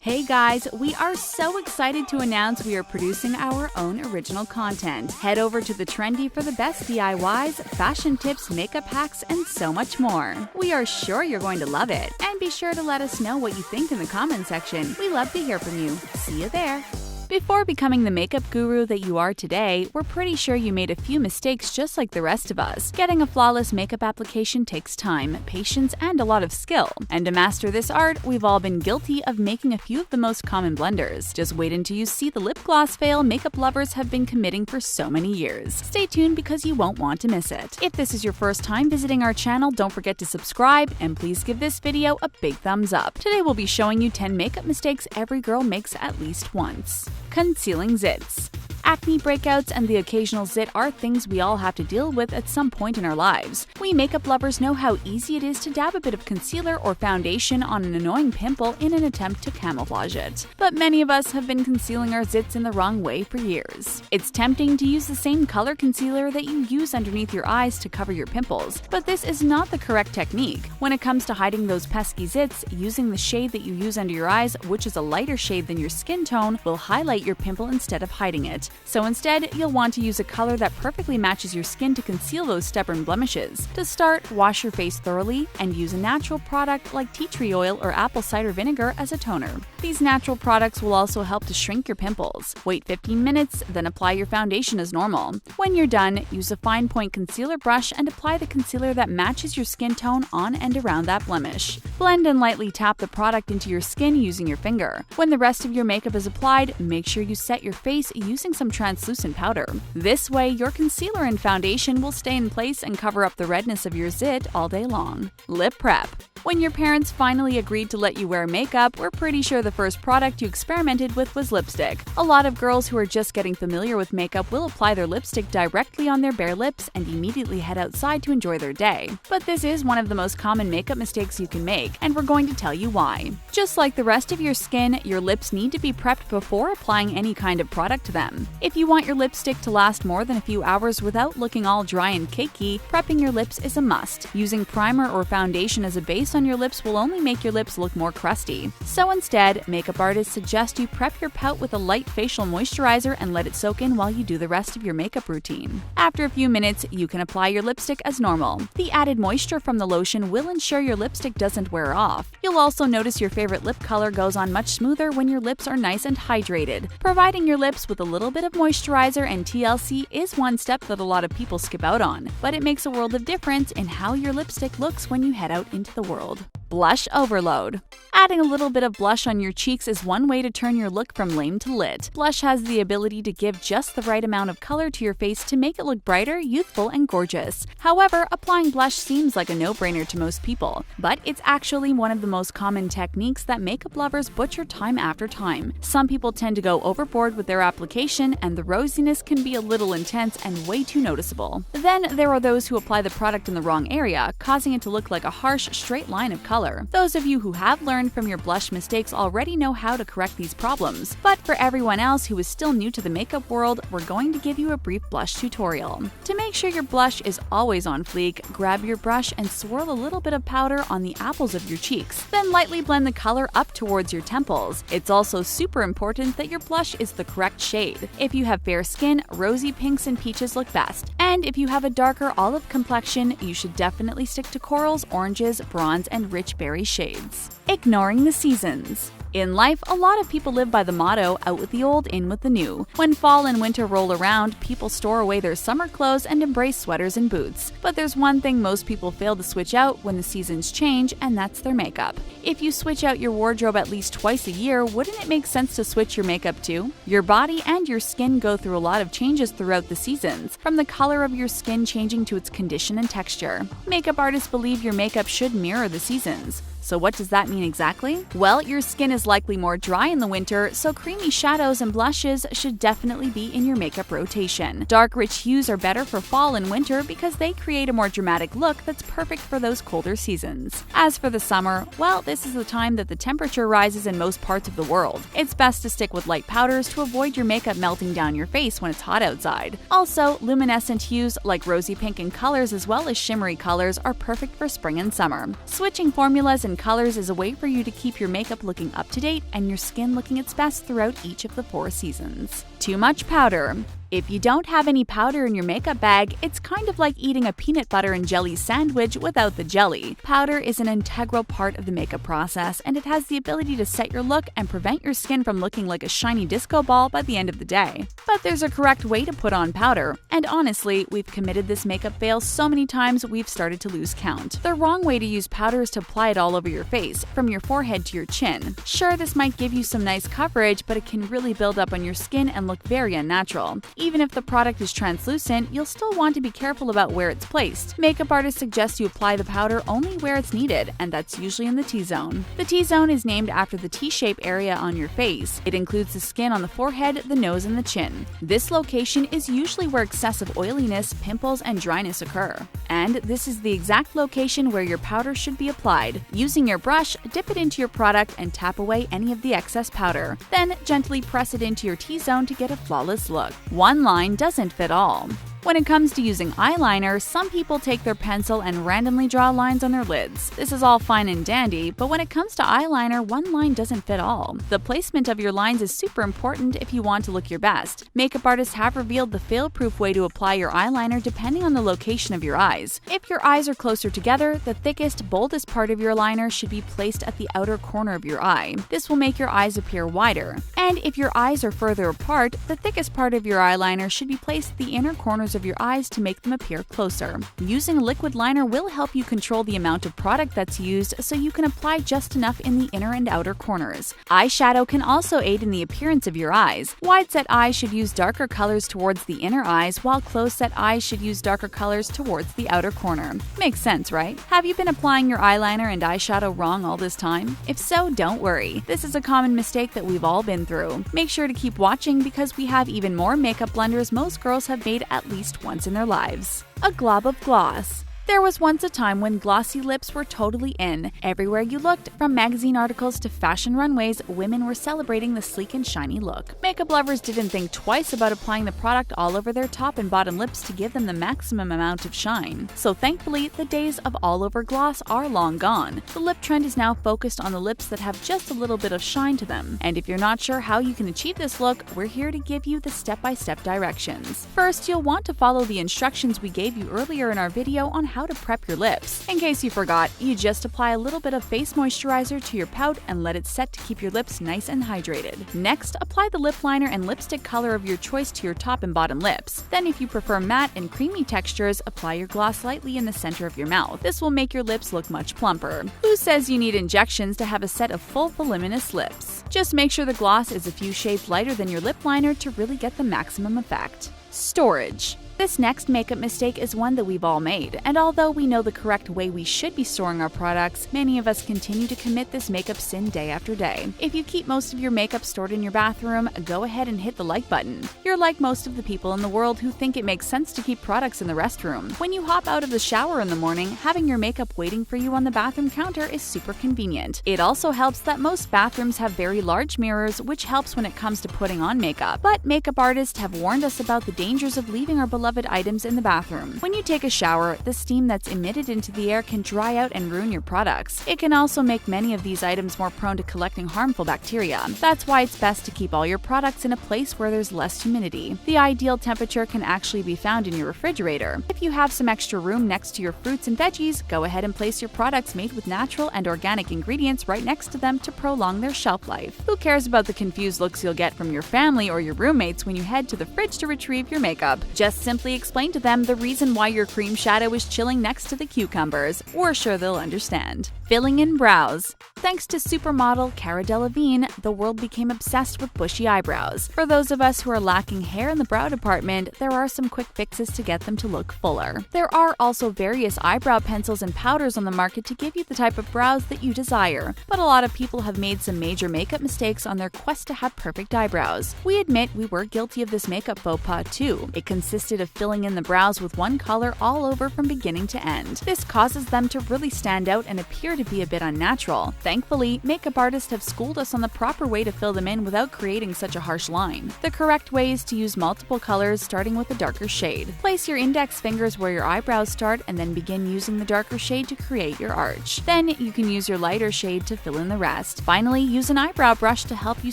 Hey guys, we are so excited to announce we are producing our own original content. Head over to The Trendy for the best DIYs, fashion tips, makeup hacks, and so much more. We are sure you're going to love it, and be sure to let us know what you think in the comment section. We love to hear from you. See you there! Before becoming the makeup guru that you are today, we're pretty sure you made a few mistakes just like the rest of us. Getting a flawless makeup application takes time, patience, and a lot of skill. And to master this art, we've all been guilty of making a few of the most common blunders. Just wait until you see the lip gloss fail makeup lovers have been committing for so many years. Stay tuned because you won't want to miss it. If this is your first time visiting our channel, don't forget to subscribe, and please give this video a big thumbs up. Today we'll be showing you 10 makeup mistakes every girl makes at least once. Concealing zits. Acne breakouts and the occasional zit are things we all have to deal with at some point in our lives. We makeup lovers know how easy it is to dab a bit of concealer or foundation on an annoying pimple in an attempt to camouflage it. But many of us have been concealing our zits in the wrong way for years. It's tempting to use the same color concealer that you use underneath your eyes to cover your pimples, but this is not the correct technique. When it comes to hiding those pesky zits, using the shade that you use under your eyes, which is a lighter shade than your skin tone, will highlight your pimple instead of hiding it. So instead, you'll want to use a color that perfectly matches your skin to conceal those stubborn blemishes. To start, wash your face thoroughly and use a natural product like tea tree oil or apple cider vinegar as a toner. These natural products will also help to shrink your pimples. Wait 15 minutes, then apply your foundation as normal. When you're done, use a fine point concealer brush and apply the concealer that matches your skin tone on and around that blemish. Blend and lightly tap the product into your skin using your finger. When the rest of your makeup is applied, make sure you set your face using some translucent powder. This way, your concealer and foundation will stay in place and cover up the redness of your zit all day long. Lip prep. When your parents finally agreed to let you wear makeup, we're pretty sure the first product you experimented with was lipstick. A lot of girls who are just getting familiar with makeup will apply their lipstick directly on their bare lips and immediately head outside to enjoy their day. But this is one of the most common makeup mistakes you can make, and we're going to tell you why. Just like the rest of your skin, your lips need to be prepped before applying any kind of product to them. If you want your lipstick to last more than a few hours without looking all dry and cakey, prepping your lips is a must. Using primer or foundation as a base on your lips will only make your lips look more crusty. So instead, makeup artists suggest you prep your pout with a light facial moisturizer and let it soak in while you do the rest of your makeup routine. After a few minutes, you can apply your lipstick as normal. The added moisture from the lotion will ensure your lipstick doesn't wear off. You'll also notice your favorite lip color goes on much smoother when your lips are nice and hydrated. Providing your lips with a little bit of moisturizer and TLC is one step that a lot of people skip out on, but it makes a world of difference in how your lipstick looks when you head out into the world. Blush overload. Adding a little bit of blush on your cheeks is one way to turn your look from lame to lit. Blush has the ability to give just the right amount of color to your face to make it look brighter, youthful, and gorgeous. However, applying blush seems like a no-brainer to most people, but it's actually one of the most common techniques that makeup lovers butcher time after time. Some people tend to go overboard with their application, and the rosiness can be a little intense and way too noticeable. Then there are those who apply the product in the wrong area, causing it to look like a harsh, straight line of color. Those of you who have learned from your blush mistakes already know how to correct these problems, but for everyone else who is still new to the makeup world, we're going to give you a brief blush tutorial. To make sure your blush is always on fleek, grab your brush and swirl a little bit of powder on the apples of your cheeks. Then lightly blend the color up towards your temples. It's also super important that your blush is the correct shade. If you have fair skin, rosy pinks and peaches look best. And if you have a darker olive complexion, you should definitely stick to corals, oranges, bronze, and rich berry shades. Ignoring the seasons. In life, a lot of people live by the motto, out with the old, in with the new. When fall and winter roll around, people store away their summer clothes and embrace sweaters and boots. But there's one thing most people fail to switch out when the seasons change, and that's their makeup. If you switch out your wardrobe at least twice a year, wouldn't it make sense to switch your makeup too? Your body and your skin go through a lot of changes throughout the seasons, from the color of your skin changing to its condition and texture. Makeup artists believe your makeup should mirror the seasons. So what does that mean exactly? Well, your skin is likely more dry in the winter, so creamy shadows and blushes should definitely be in your makeup rotation. Dark, rich hues are better for fall and winter because they create a more dramatic look that's perfect for those colder seasons. As for the summer, well, this is the time that the temperature rises in most parts of the world. It's best to stick with light powders to avoid your makeup melting down your face when it's hot outside. Also, luminescent hues like rosy pink and colors as well as shimmery colors are perfect for spring and summer. Switching formulas and colors is a way for you to keep your makeup looking up to date and your skin looking its best throughout each of the 4 seasons. Too much powder. If you don't have any powder in your makeup bag, it's kind of like eating a peanut butter and jelly sandwich without the jelly. Powder is an integral part of the makeup process, and it has the ability to set your look and prevent your skin from looking like a shiny disco ball by the end of the day. But there's a correct way to put on powder, and honestly, we've committed this makeup fail so many times we've started to lose count. The wrong way to use powder is to apply it all over your face, from your forehead to your chin. Sure, this might give you some nice coverage, but it can really build up on your skin and look very unnatural. Even if the product is translucent, you'll still want to be careful about where it's placed. Makeup artists suggest you apply the powder only where it's needed, and that's usually in the T-zone. The T-zone is named after the T-shaped area on your face. It includes the skin on the forehead, the nose, and the chin. This location is usually where excessive oiliness, pimples, and dryness occur. And this is the exact location where your powder should be applied. Using your brush, dip it into your product and tap away any of the excess powder. Then gently press it into your T-zone to get a flawless look. One line doesn't fit all. When it comes to using eyeliner, some people take their pencil and randomly draw lines on their lids. This is all fine and dandy, but when it comes to eyeliner, one line doesn't fit all. The placement of your lines is super important if you want to look your best. Makeup artists have revealed the fail-proof way to apply your eyeliner depending on the location of your eyes. If your eyes are closer together, the thickest, boldest part of your liner should be placed at the outer corner of your eye. This will make your eyes appear wider. And if your eyes are further apart, the thickest part of your eyeliner should be placed at the inner corners of your eyes to make them appear closer. Using a liquid liner will help you control the amount of product that's used so you can apply just enough in the inner and outer corners. Eyeshadow can also aid in the appearance of your eyes. Wide-set eyes should use darker colors towards the inner eyes, while closed-set eyes should use darker colors towards the outer corner. Makes sense, right? Have you been applying your eyeliner and eyeshadow wrong all this time? If so, don't worry. This is a common mistake that we've all been through. Make sure to keep watching because we have even more makeup blunders most girls have made at least once in their lives. A glob of gloss. There was once a time when glossy lips were totally in. Everywhere you looked, from magazine articles to fashion runways, women were celebrating the sleek and shiny look. Makeup lovers didn't think twice about applying the product all over their top and bottom lips to give them the maximum amount of shine. So thankfully, the days of all-over gloss are long gone. The lip trend is now focused on the lips that have just a little bit of shine to them. And if you're not sure how you can achieve this look, we're here to give you the step-by-step directions. First, you'll want to follow the instructions we gave you earlier in our video on how to prep your lips. In case you forgot, you just apply a little bit of face moisturizer to your pout and let it set to keep your lips nice and hydrated. Next, apply the lip liner and lipstick color of your choice to your top and bottom lips. Then if you prefer matte and creamy textures, apply your gloss lightly in the center of your mouth. This will make your lips look much plumper. Who says you need injections to have a set of full voluminous lips? Just make sure the gloss is a few shades lighter than your lip liner to really get the maximum effect. Storage. This next makeup mistake is one that we've all made, and although we know the correct way we should be storing our products, many of us continue to commit this makeup sin day after day. If you keep most of your makeup stored in your bathroom, go ahead and hit the like button. You're like most of the people in the world who think it makes sense to keep products in the restroom. When you hop out of the shower in the morning, having your makeup waiting for you on the bathroom counter is super convenient. It also helps that most bathrooms have very large mirrors, which helps when it comes to putting on makeup. But makeup artists have warned us about the dangers of leaving our beloved items in the bathroom. When you take a shower, the steam that's emitted into the air can dry out and ruin your products. It can also make many of these items more prone to collecting harmful bacteria. That's why it's best to keep all your products in a place where there's less humidity. The ideal temperature can actually be found in your refrigerator. If you have some extra room next to your fruits and veggies, go ahead and place your products made with natural and organic ingredients right next to them to prolong their shelf life. Who cares about the confused looks you'll get from your family or your roommates when you head to the fridge to retrieve your makeup? Just simply simply explain to them the reason why your cream shadow is chilling next to the cucumbers. We're sure they'll understand. Filling in brows. Thanks to supermodel Cara Delevingne, the world became obsessed with bushy eyebrows. For those of us who are lacking hair in the brow department, there are some quick fixes to get them to look fuller. There are also various eyebrow pencils and powders on the market to give you the type of brows that you desire, but a lot of people have made some major makeup mistakes on their quest to have perfect eyebrows. We admit we were guilty of this makeup faux pas too. It consisted of filling in the brows with one color all over from beginning to end. This causes them to really stand out and appear to be a bit unnatural. Thankfully, makeup artists have schooled us on the proper way to fill them in without creating such a harsh line. The correct way is to use multiple colors, starting with a darker shade. Place your index fingers where your eyebrows start and then begin using the darker shade to create your arch. Then you can use your lighter shade to fill in the rest. Finally, use an eyebrow brush to help you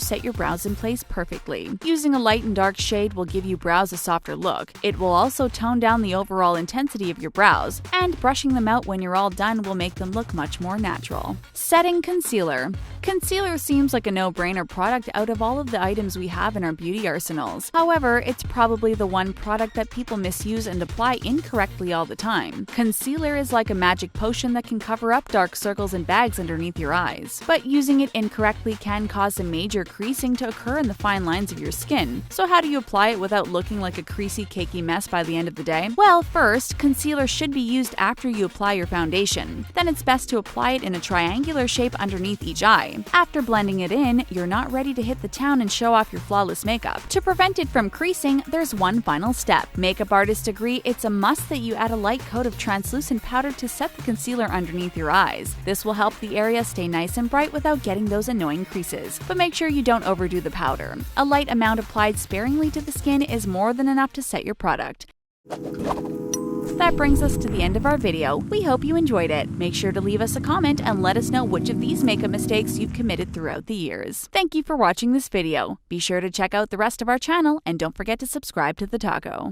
set your brows in place perfectly. Using a light and dark shade will give you brows a softer look. It will also tone down the overall intensity of your brows, and brushing them out when you're all done will make them look much more natural. Setting concealer. Concealer seems like a no-brainer product out of all of the items we have in our beauty arsenals. However, it's probably the one product that people misuse and apply incorrectly all the time. Concealer is like a magic potion that can cover up dark circles and bags underneath your eyes. But using it incorrectly can cause some major creasing to occur in the fine lines of your skin. So how do you apply it without looking like a creasy, cakey mess by the end of the day? Well, first, concealer should be used after you apply your foundation. Then it's best to apply it in a triangular shape underneath each eye. After blending it in, you're not ready to hit the town and show off your flawless makeup. To prevent it from creasing, there's one final step. Makeup artists agree it's a must that you add a light coat of translucent powder to set the concealer underneath your eyes. This will help the area stay nice and bright without getting those annoying creases. But make sure you don't overdo the powder. A light amount applied sparingly to the skin is more than enough to set your product. That brings us to the end of our video. We hope you enjoyed it. Make sure to leave us a comment and let us know which of these makeup mistakes you've committed throughout the years. Thank you for watching this video. Be sure to check out the rest of our channel and don't forget to subscribe to The Taco.